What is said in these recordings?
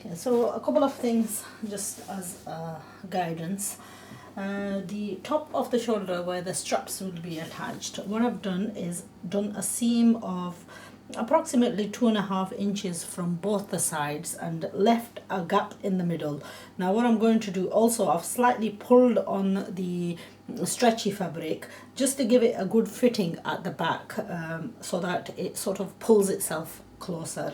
Okay, so a couple of things just as guidance. The top of the shoulder where the straps will be attached, what I've done is done a seam of approximately 2.5 inches from both the sides and left a gap in the middle. Now what I'm going to do also, I've slightly pulled on the stretchy fabric just to give it a good fitting at the back, so that it sort of pulls itself closer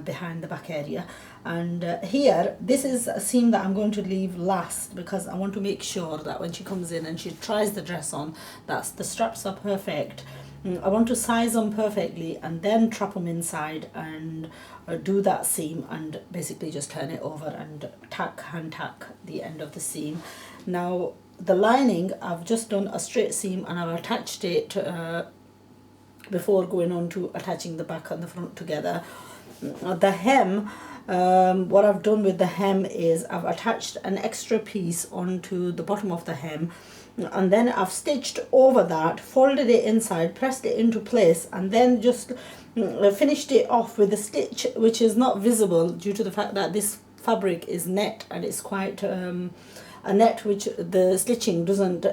behind the back area. And here, this is a seam that I'm going to leave last because I want to make sure that when she comes in and she tries the dress on, that the straps are perfect. I want to size them perfectly and then trap them inside and do that seam and basically just turn it over and hand tack the end of the seam. Now the lining, I've just done a straight seam and I've attached it before going on to attaching the back and the front together. The hem, what I've done with the hem is I've attached an extra piece onto the bottom of the hem, and then I've stitched over that, folded it inside, pressed it into place, and then just finished it off with a stitch which is not visible due to the fact that this fabric is net and it's quite a net which the stitching doesn't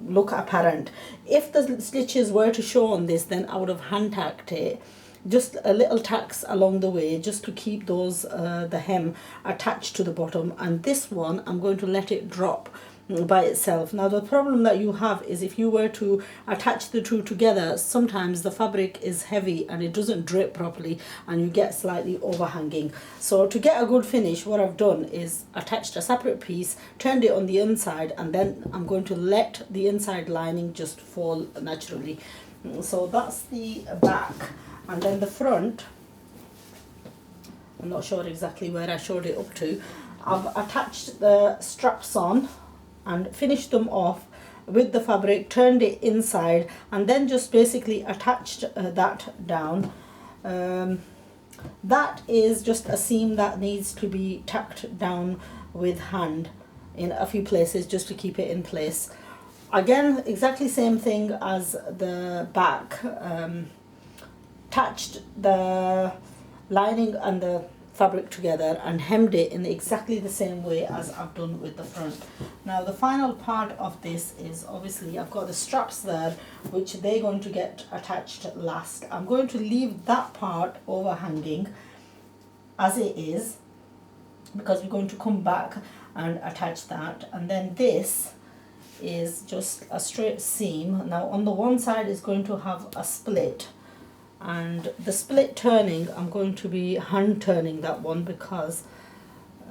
look apparent. If the stitches were to show on this, then I would have hand tacked it, just a little tacks along the way just to keep those the hem attached to the bottom. And this one I'm going to let it drop by itself. Now the problem that you have is if you were to attach the two together, sometimes the fabric is heavy and it doesn't drape properly and you get slightly overhanging. So to get a good finish, what I've done is attached a separate piece, turned it on the inside, and then I'm going to let the inside lining just fall naturally. So that's the back. And then the front, I'm not sure exactly where I showed it up to. I've attached the straps on and finished them off with the fabric, turned it inside, and then just basically attached that down. That is just a seam that needs to be tacked down with hand in a few places just to keep it in place. Again, exactly same thing as the back. Attached the lining and the fabric together and hemmed it in exactly the same way as I've done with the front. Now the final part of this is obviously I've got the straps there which they're going to get attached last. I'm going to leave that part overhanging as it is because we're going to come back and attach that, and then this is just a straight seam. Now on the one side is going to have a split, and the split turning, I'm going to be hand turning that one because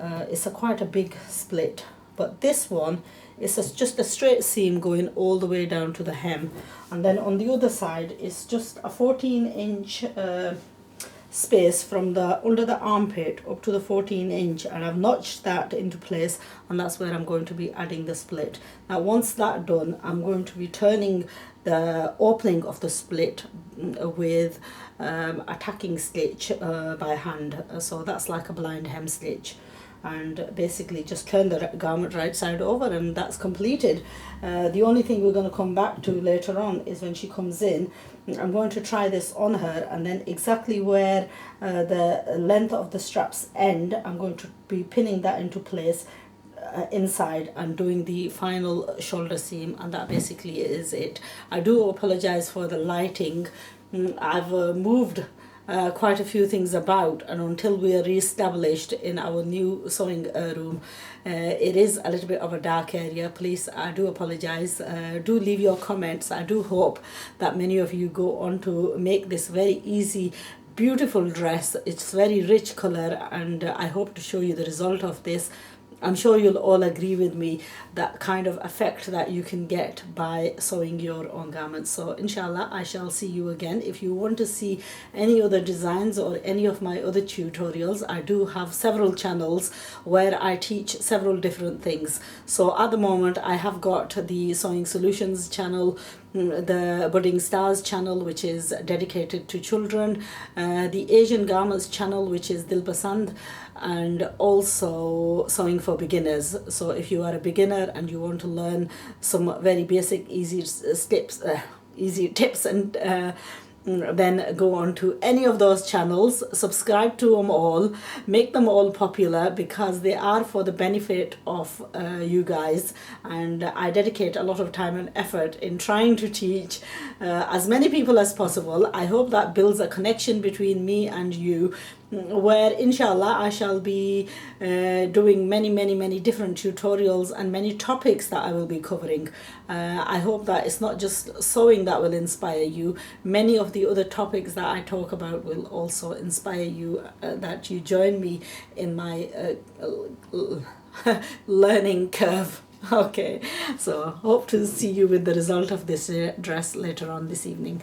it's quite a big split. But this one is just a straight seam going all the way down to the hem, and then on the other side it's just a 14-inch space from the under the armpit up to the 14-inch, and I've notched that into place, and that's where I'm going to be adding the split. Now once that's done, I'm going to be turning the opening of the split with a tacking stitch by hand. So that's like a blind hem stitch, and basically just turn the garment right side over and that's completed. The only thing we're going to come back to later on is when she comes in, I'm going to try this on her, and then exactly where the length of the straps end, I'm going to be pinning that into place inside and doing the final shoulder seam, and that basically is it. I do apologize for the lighting. I've moved quite a few things about, and until we are re-established in our new sewing room, it is a little bit of a dark area. Please, I do apologize. Do leave your comments. I do hope that many of you go on to make this very easy, beautiful dress. It's very rich color, and I hope to show you the result of this. I'm sure you'll all agree with me that kind of effect that you can get by sewing your own garments. So inshallah, I shall see you again. If you want to see any other designs or any of my other tutorials, I do have several channels where I teach several different things. So at the moment I have got the Sewing Solutions channel, the Budding Stars channel, which is dedicated to children, the Asian Garments channel, which is Dilbasand, and also Sewing for Beginners. So if you are a beginner and you want to learn some very basic easy tips and then go on to any of those channels, subscribe to them all, make them all popular, because they are for the benefit of you guys. And I dedicate a lot of time and effort in trying to teach as many people as possible. I hope that builds a connection between me and you, where inshallah I shall be doing many different tutorials and many topics that I will be covering. I hope that it's not just sewing that will inspire you. Many of the other topics that I talk about will also inspire you, that you join me in my learning curve. Okay, so hope to see you with the result of this dress later on this evening.